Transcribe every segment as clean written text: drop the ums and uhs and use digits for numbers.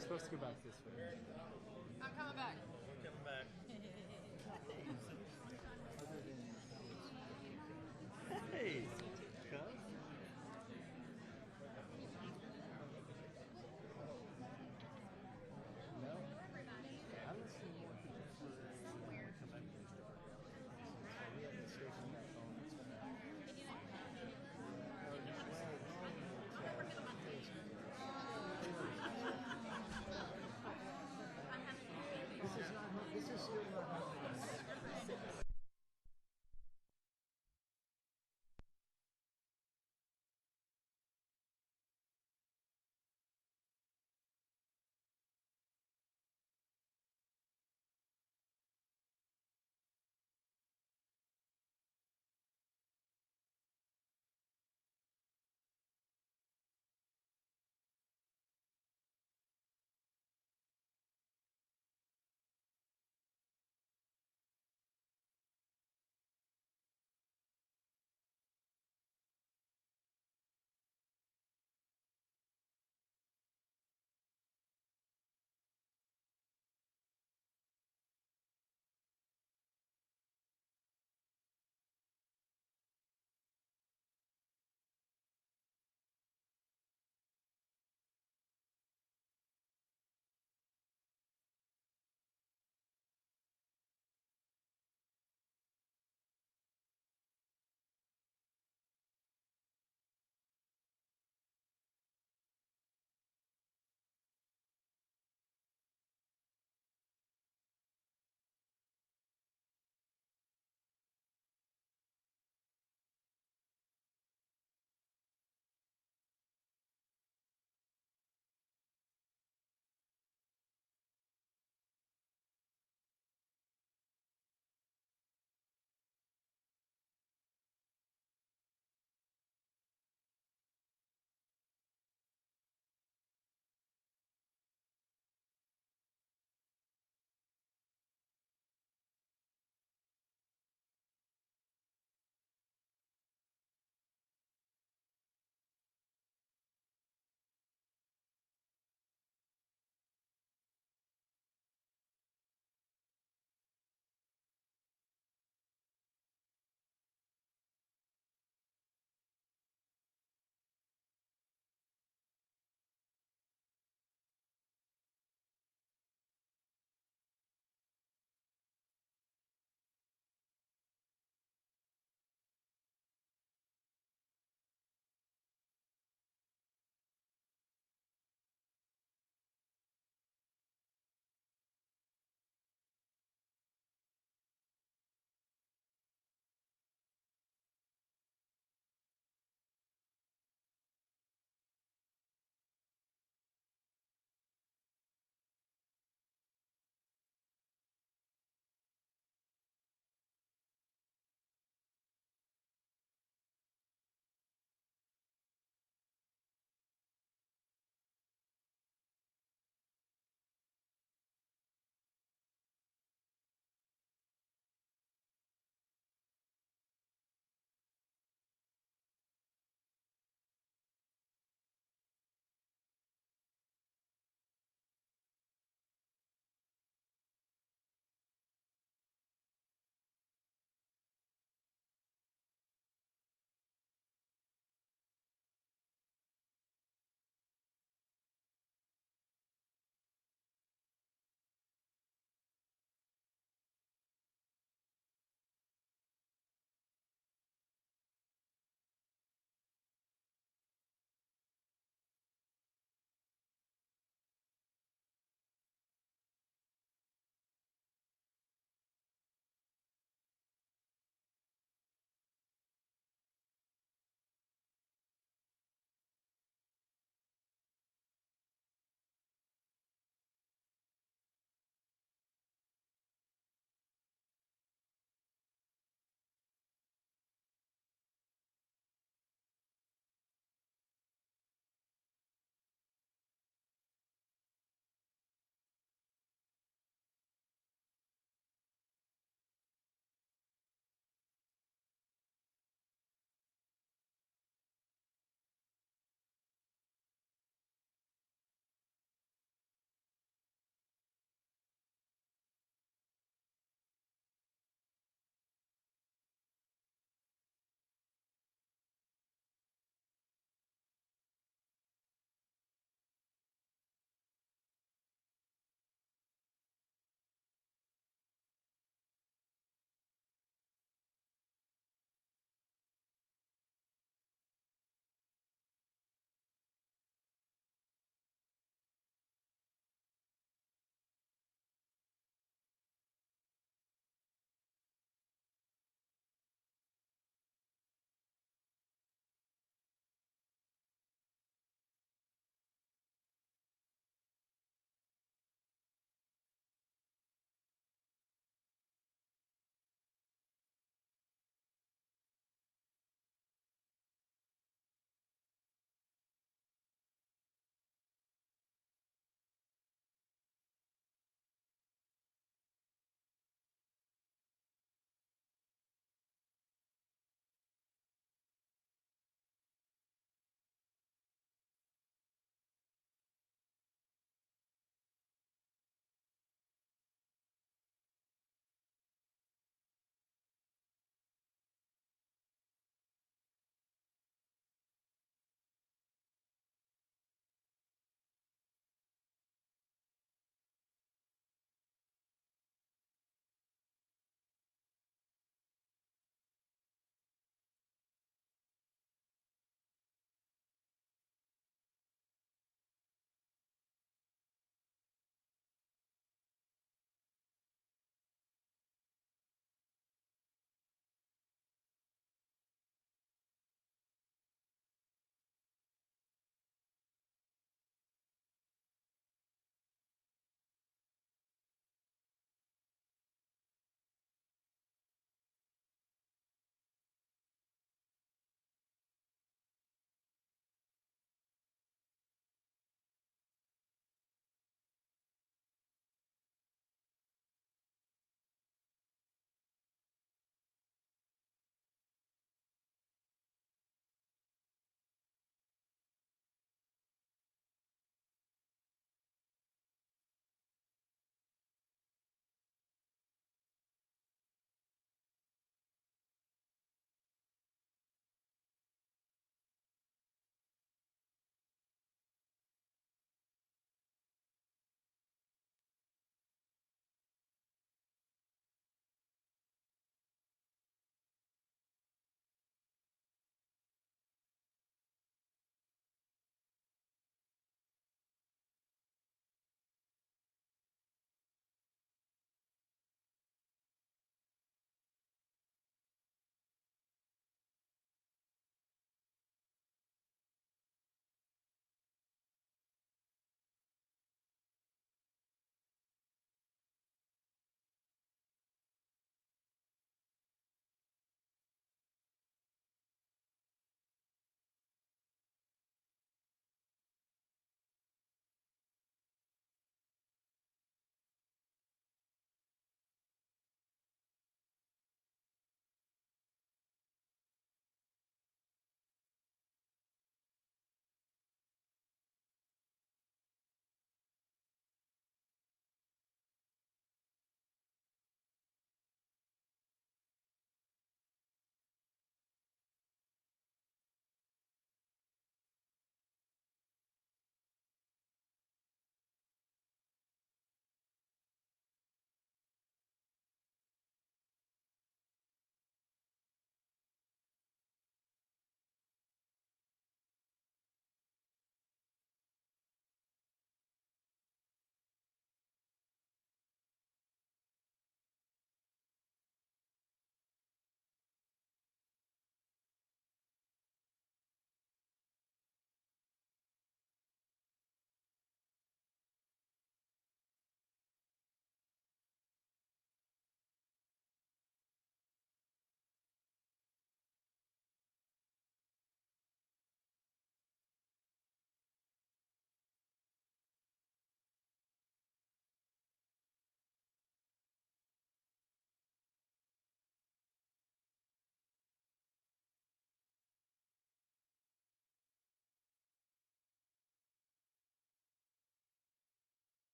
we're supposed to go back this way. I'm coming back. We're coming back. Hey, cuz. No, I don't see more people for conventions. We have the station back home. It's gonna.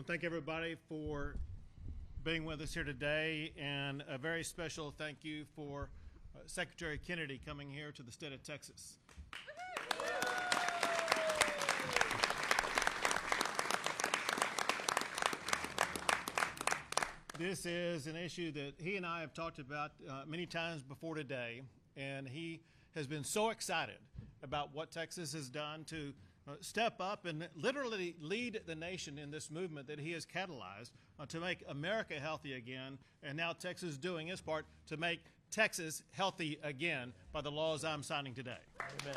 want to thank everybody for being with us here today, and a very special thank you for Secretary Kennedy coming here to the state of Texas. This is an issue that he and I have talked about many times before today, and he has been so excited about what Texas has done to step up and literally lead the nation in this movement that he has catalyzed to make America healthy again, and now Texas is doing its part to make Texas healthy again by the laws I'm signing today. Amen.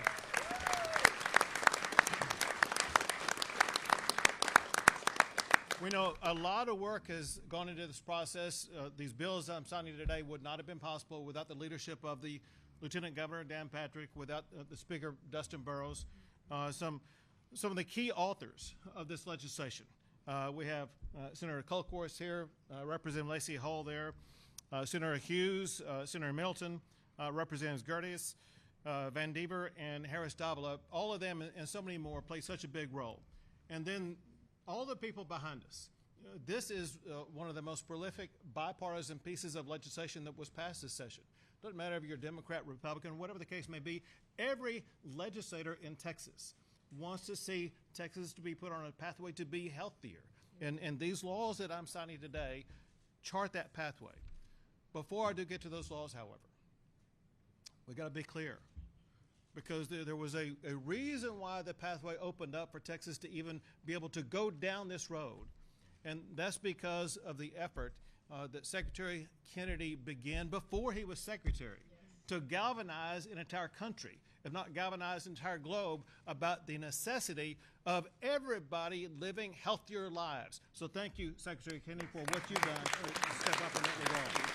We know a lot of work has gone into this process. These bills I'm signing today would not have been possible without the leadership of the Lieutenant Governor Dan Patrick, without the Speaker Dustin Burrows, some of the key authors of this legislation. We have Senator Colcourse here, Representative Lacey Hull there, Senator Hughes, Senator Middleton, Representatives Gerdes, Van Dever, and Harris Davila. All of them and so many more play such a big role. And then all the people behind us. This is one of the most prolific bipartisan pieces of legislation that was passed this session. Doesn't matter if you're Democrat, Republican, whatever the case may be, every legislator in Texas wants to see Texas to be put on a pathway to be healthier. And these laws that I'm signing today chart that pathway. Before I do get to those laws, however, we got to be clear, because there was a reason why the pathway opened up for Texas to even be able to go down this road. And that's because of the effort that Secretary Kennedy began before he was secretary to galvanize an entire country, if not galvanize an entire globe, about the necessity of everybody living healthier lives. So thank you, Secretary Kennedy, for what you've done to step up in that regard.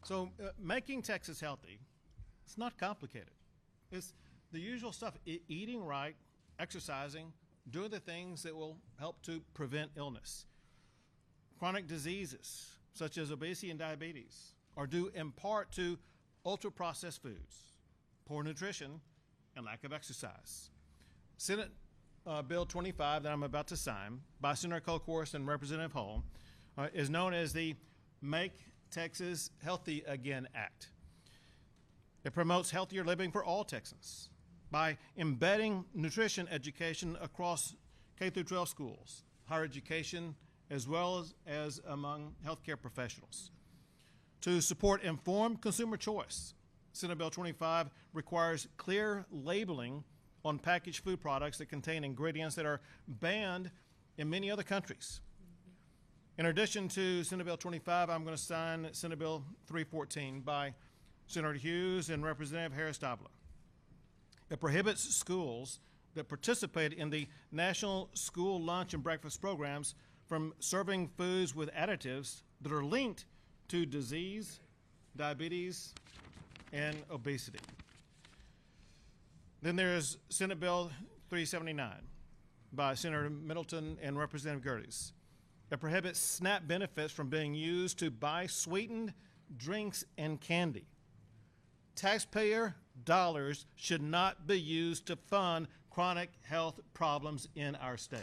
So making Texas healthy, it's not complicated. It's the usual stuff: eating right, exercising, doing the things that will help to prevent illness. Chronic diseases such as obesity and diabetes are due in part to ultra-processed foods, poor nutrition, and lack of exercise. Senate Bill 25 that I'm about to sign by Senator Colcourse and Representative Hull is known as the Make Texas Healthy Again Act. It promotes healthier living for all Texans by embedding nutrition education across K through 12 schools, higher education, as well as among healthcare professionals. To support informed consumer choice, Senate Bill 25 requires clear labeling on packaged food products that contain ingredients that are banned in many other countries. In addition to Senate Bill 25, I'm going to sign Senate Bill 314 by Senator Hughes and Representative Harris Davila. It prohibits schools that participate in the National School Lunch and Breakfast programs from serving foods with additives that are linked to disease, diabetes, and obesity. Then there's Senate Bill 379 by Senator Middleton and Representative Gerdes. It prohibits SNAP benefits from being used to buy sweetened drinks and candy. Taxpayer dollars should not be used to fund chronic health problems in our state.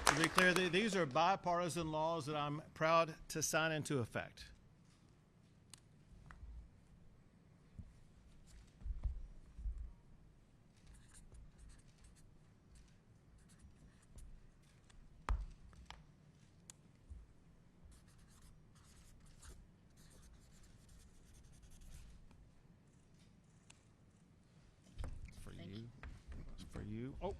To be clear, these are bipartisan laws that I'm proud to sign into effect. For you. Oh.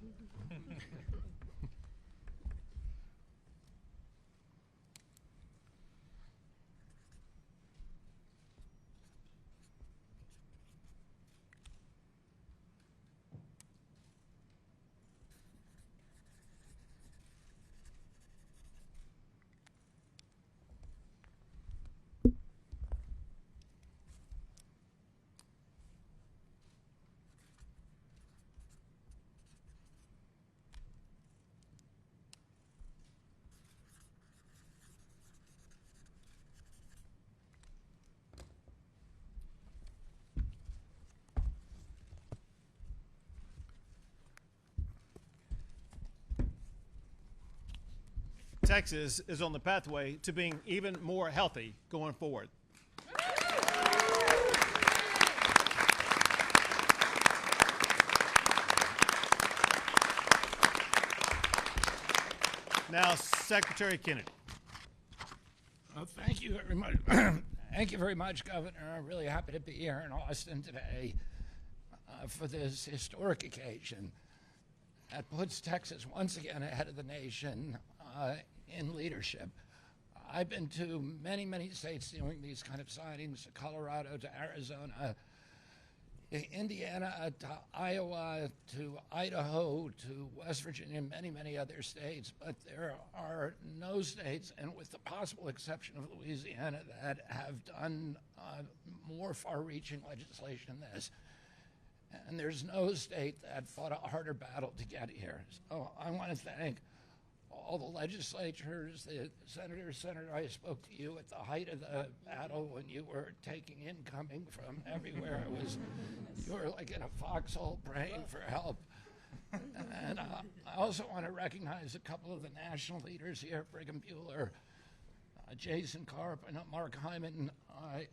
Texas is on the pathway to being even more healthy going forward. Now, Secretary Kennedy. Thank you very much. Thank you very much, Governor. I'm really happy to be here in Austin today for this historic occasion that puts Texas once again ahead of the nation in leadership. I've been to many, many states doing these kind of signings, to Colorado, to Arizona, Indiana, to Iowa, to Idaho, to West Virginia, and many, many other states. But there are no states, and with the possible exception of Louisiana, that have done more far-reaching legislation than this. And there's no state that fought a harder battle to get here. So I want to thank all the legislatures, the senators. Senator, I spoke to you at the height of the battle when you were taking incoming from everywhere. You were like in a foxhole praying for help. And I also want to recognize a couple of the national leaders here, Brigham Bueller, Jason Karp, and Mark Hyman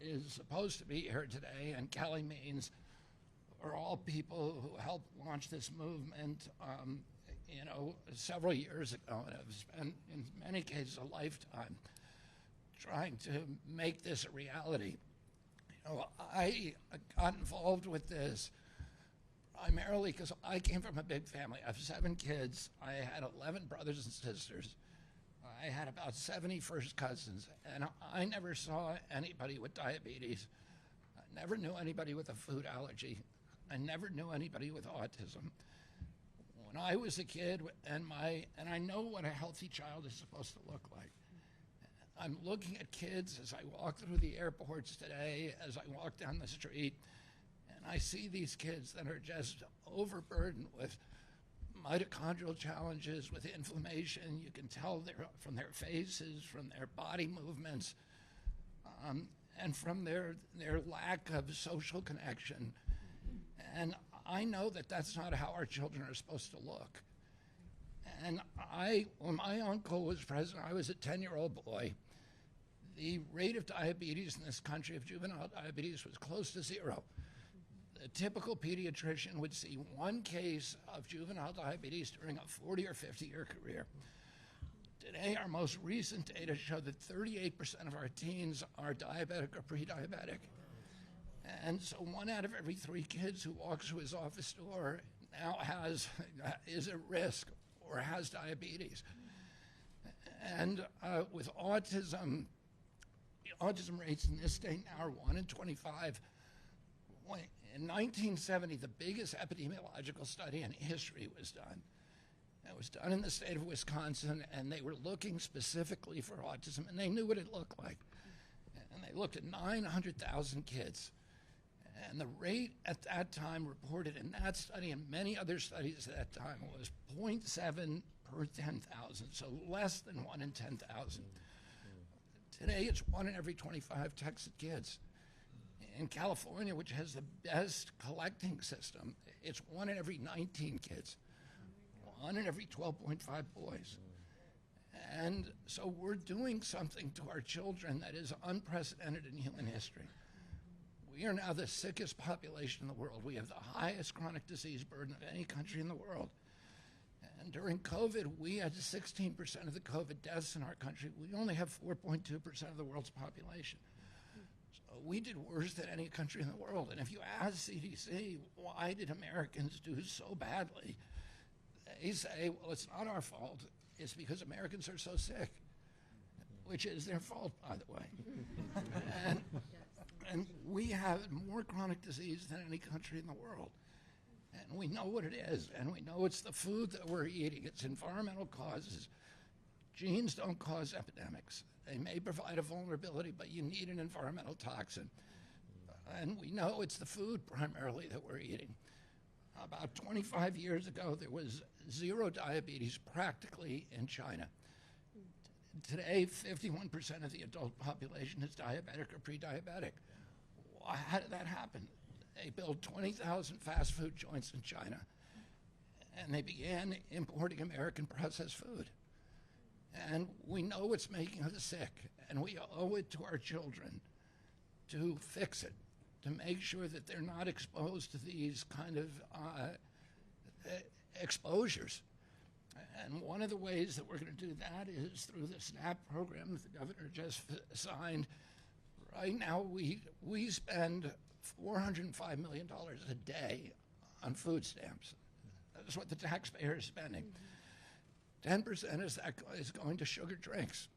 is supposed to be here today, and Kelly Means are all people who helped launch this movement several years ago, and have spent, in many cases, a lifetime trying to make this a reality. I got involved with this primarily because I came from a big family. I have 7 kids. I had 11 brothers and sisters. I had about 70 first cousins, and I never saw anybody with diabetes. I never knew anybody with a food allergy. I never knew anybody with autism. When I was a kid, and I know what a healthy child is supposed to look like. I'm looking at kids as I walk through the airports today, as I walk down the street, and I see these kids that are just overburdened with mitochondrial challenges, with inflammation. You can tell from their faces, from their body movements, and from their lack of social connection. And I know that that's not how our children are supposed to look. And when my uncle was president, I was a 10-year-old boy. The rate of diabetes in this country, of juvenile diabetes, was close to 0. The typical pediatrician would see 1 case of juvenile diabetes during a 40 or 50-year career. Today, our most recent data show that 38% of our teens are diabetic or pre-diabetic. And so 1 out of every 3 kids who walks through his office door now is at risk or has diabetes. And with autism rates in this state now are 1 in 25. In 1970, the biggest epidemiological study in history was done. It was done in the state of Wisconsin, and they were looking specifically for autism, and they knew what it looked like. And they looked at 900,000 kids. And the rate at that time reported in that study and many other studies at that time was 0.7 per 10,000, so less than 1 in 10,000. Today, it's 1 in every 25 Texas kids. In California, which has the best collecting system, it's 1 in every 19 kids, 1 in every 12.5 boys. And so we're doing something to our children that is unprecedented in human history. We are now the sickest population in the world. We have the highest chronic disease burden of any country in the world. And during COVID, we had 16% of the COVID deaths in our country. We only have 4.2% of the world's population. So we did worse than any country in the world. And if you ask CDC, why did Americans do so badly? They say, well, it's not our fault. It's because Americans are so sick, which is their fault, by the way. And we have more chronic disease than any country in the world. And we know what it is, and we know it's the food that we're eating. It's environmental causes. Genes don't cause epidemics. They may provide a vulnerability, but you need an environmental toxin. And we know it's the food primarily that we're eating. About 25 years ago, there was 0 diabetes practically in China. Today, 51% of the adult population is diabetic or pre-diabetic. How did that happen? They built 20,000 fast food joints in China, and they began importing American processed food. And we know it's making us sick, and we owe it to our children to fix it, to make sure that they're not exposed to these kind of exposures. And one of the ways that we're going to do that is through the SNAP program that the governor just signed. Right now, we spend $405 million a day on food stamps. That's what the taxpayer is spending. 10% is going to sugar drinks.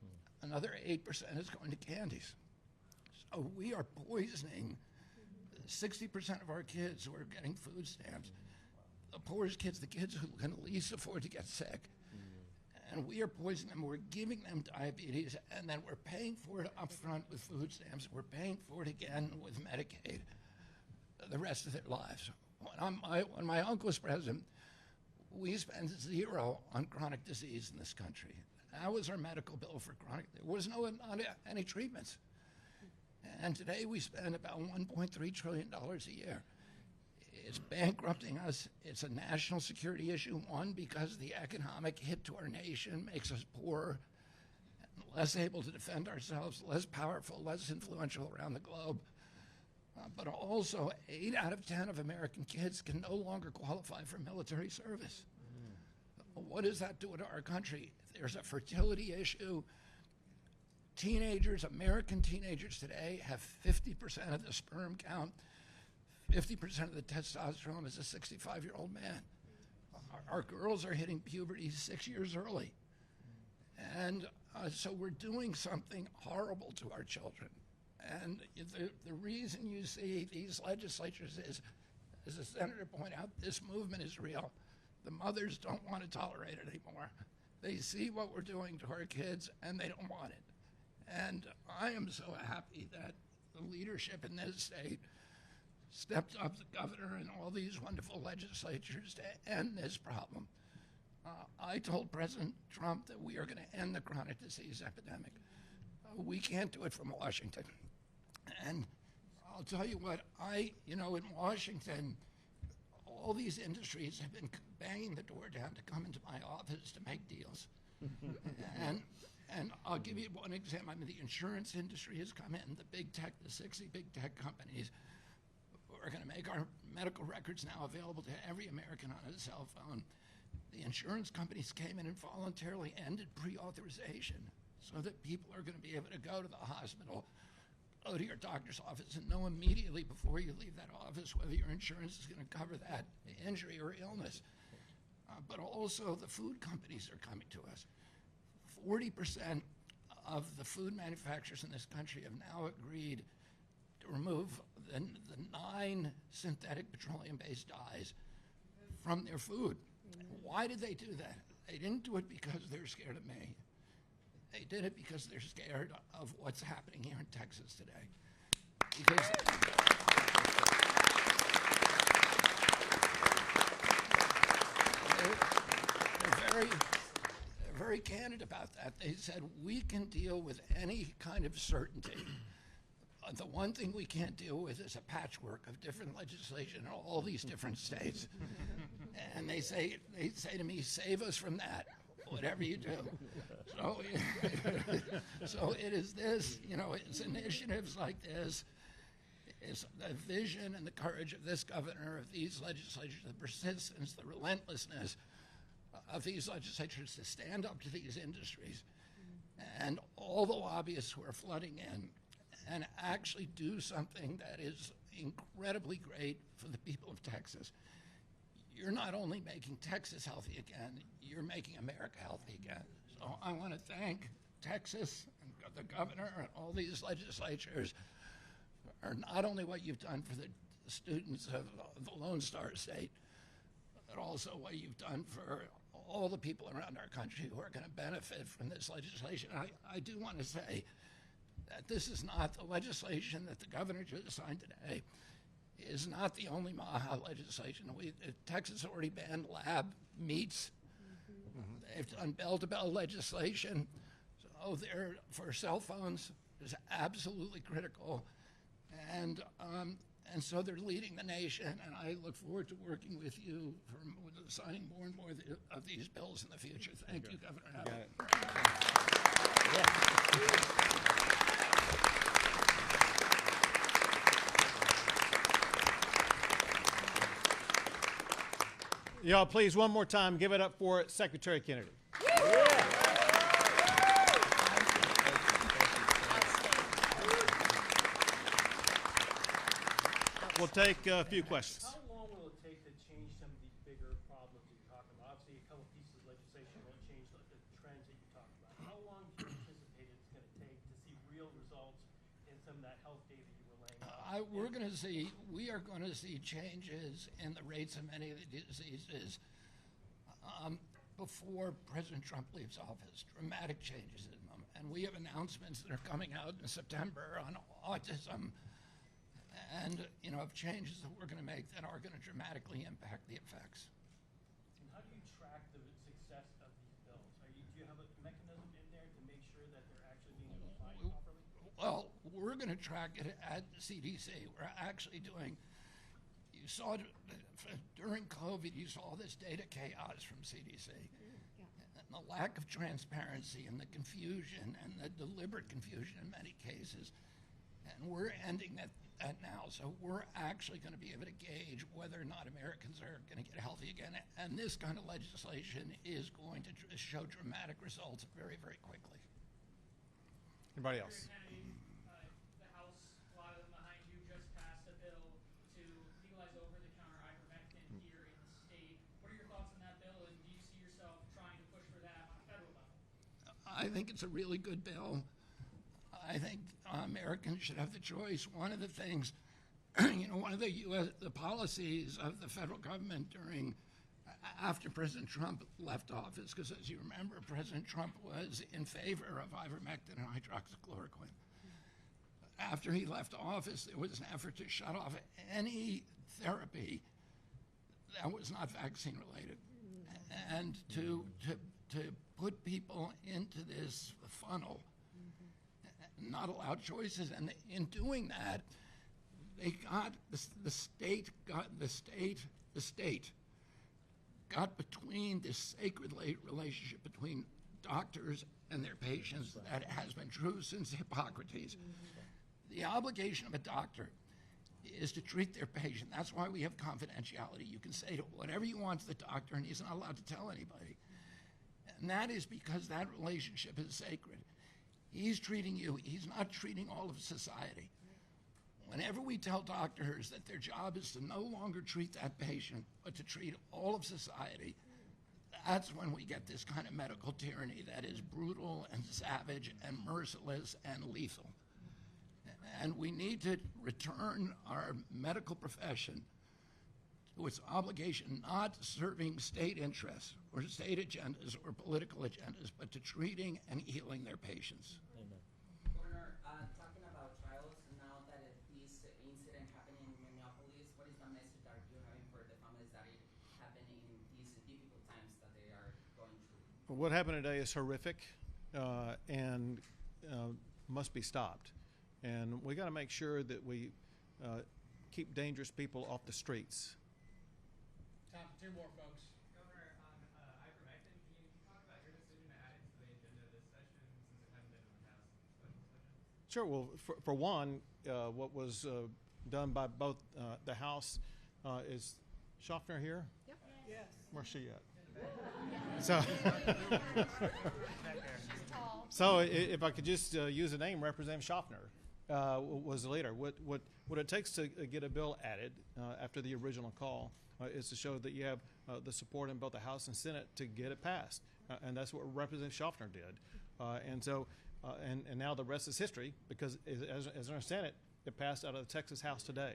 Another 8% is going to candies. So we are poisoning 60% of our kids who are getting food stamps. The poorest kids, the kids who can least afford to get sick. And we are poisoning them. We're giving them diabetes, and then we're paying for it up front with food stamps. We're paying for it again with Medicaid the rest of their lives. When my uncle was president, we spent zero on chronic disease in this country. That was our medical bill for chronic. There was not any treatments. And today we spend about $1.3 trillion a year. It's bankrupting us. It's a national security issue. One, because the economic hit to our nation makes us poorer, less able to defend ourselves, less powerful, less influential around the globe. But also, 8 out of 10 of American kids can no longer qualify for military service. What does that do to our country? There's a fertility issue. Teenagers, American teenagers today, have 50% of the sperm count, 50% of the testosterone as a 65-year-old man. Our girls are hitting puberty 6 years early. And so we're doing something horrible to our children. And the reason you see these legislatures is, as the senator pointed out, this movement is real. The mothers don't want to tolerate it anymore. They see what we're doing to our kids, and they don't want it. And I am so happy that the leadership in this state stepped up, the governor and all these wonderful legislatures, to end this problem. I told President Trump that we are going to end the chronic disease epidemic. We can't do it from Washington. And I'll tell you what, in Washington, all these industries have been banging the door down to come into my office to make deals. And I'll give you one example. I mean, the insurance industry has come in, the big tech, the 60 big tech companies are going to make our medical records now available to every American on a cell phone. The insurance companies came in and voluntarily ended pre-authorization so that people are going to be able to go to the hospital, go to your doctor's office, and know immediately before you leave that office whether your insurance is going to cover that injury or illness. But also the food companies are coming to us. 40% of the food manufacturers in this country have now agreed to remove the 9 synthetic petroleum-based dyes from their food. Why did they do that? They didn't do it because they're scared of me. They did it because they're scared of what's happening here in Texas today. Because they're very candid about that. They said, we can deal with any kind of certainty. The one thing we can't deal with is a patchwork of different legislation in all these different states. And they say to me, save us from that, whatever you do. So it is this, it's initiatives like this, it's the vision and the courage of this governor, of these legislatures, the persistence, the relentlessness of these legislatures to stand up to these industries and all the lobbyists who are flooding in and actually do something that is incredibly great for the people of Texas. You're not only making Texas healthy again, you're making America healthy again. So I want to thank Texas and the governor and all these legislatures for not only what you've done for the students of the Lone Star State, but also what you've done for all the people around our country who are going to benefit from this legislation. I do want to say that this is not the legislation that the governor just signed today is not the only MAHA legislation. Texas already banned lab meats. They've done bell-to-bell legislation. So for cell phones is absolutely critical. And And so they're leading the nation, and I look forward to working with you for signing more and more of these bills in the future. Thank you, Governor Abbott. Y'all, please, one more time, give it up for Secretary Kennedy. We'll take a few questions. How long will it take to change some of these bigger problems that you're talking about? Obviously, a couple pieces of legislation won't change the trends that you talked about. How long do you anticipate it's going to take to see real results in some of that health data you were laying out? We are going to see changes in the rates of many of the diseases before President Trump leaves office, dramatic changes in them. And we have announcements that are coming out in September on autism and, of changes that we're going to make that are going to dramatically impact the effects. And how do you track the success of these bills? Do you have a mechanism in there to make sure that they're actually being applied properly? Well, we're going to track it at the CDC. We're actually doing, you saw it during COVID, you saw this data chaos from CDC. And the lack of transparency and the confusion and the deliberate confusion in many cases. And we're ending that now. So we're actually going to be able to gauge whether or not Americans are going to get healthy again. And this kind of legislation is going to show dramatic results very, very quickly. Anybody else? The House, a lot of them behind you, just passed a bill to legalize over-the-counter ivermectin here in the state. What are your thoughts on that bill, and do you see yourself trying to push for that on a federal level? I think it's a really good bill. I think Americans should have the choice. One of the things, one of the policies of the federal government after President Trump left office, because as you remember, President Trump was in favor of ivermectin and hydroxychloroquine. After he left office, there was an effort to shut off any therapy that was not vaccine related, and to put people into this funnel, not allow choices. And in doing that, the state got between this sacred relationship between doctors and their patients that has been true since Hippocrates. The obligation of a doctor is to treat their patient. That's why we have confidentiality. You can say whatever you want to the doctor, and he's not allowed to tell anybody. And that is because that relationship is sacred. He's treating you. He's not treating all of society. Whenever we tell doctors that their job is to no longer treat that patient, but to treat all of society, that's when we get this kind of medical tyranny that is brutal and savage and merciless and lethal. And we need to return our medical profession to its obligation, not serving state interests or state agendas or political agendas, but to treating and healing their patients. Governor, talking about trials, now that this incident happened in Minneapolis, what is the message that you're having for the families that it happened in these difficult times that they are going through? What happened today is horrific and must be stopped. And we got to make sure that we keep dangerous people off the streets. Time for two more, folks. Governor, on ivermectin, can you talk about your decision to add it to the agenda this session since it hasn't been in the past special session? Sure. Well, for one, what was done by both the House is Schaffner here? Yep. Yes. Where's she at? So if I could just use a name, Representative Schaffner was the leader. What it takes to get a bill added after the original call is to show that you have the support in both the House and Senate to get it passed, and that's what Representative Schaffner did. And so, and now the rest is history, because as I understand it, it passed out of the Texas House today.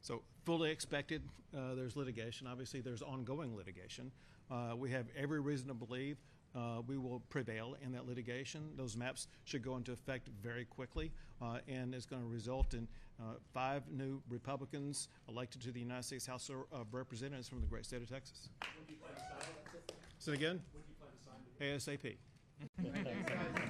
So fully expected, there's litigation. Obviously, there's ongoing litigation. We have every reason to believe we will prevail in that litigation. Those maps should go into effect very quickly, and it's going to result in 5 new Republicans elected to the United States House of Representatives from the great state of Texas. When do you plan to sign it? Say again? When do you plan to sign it? ASAP.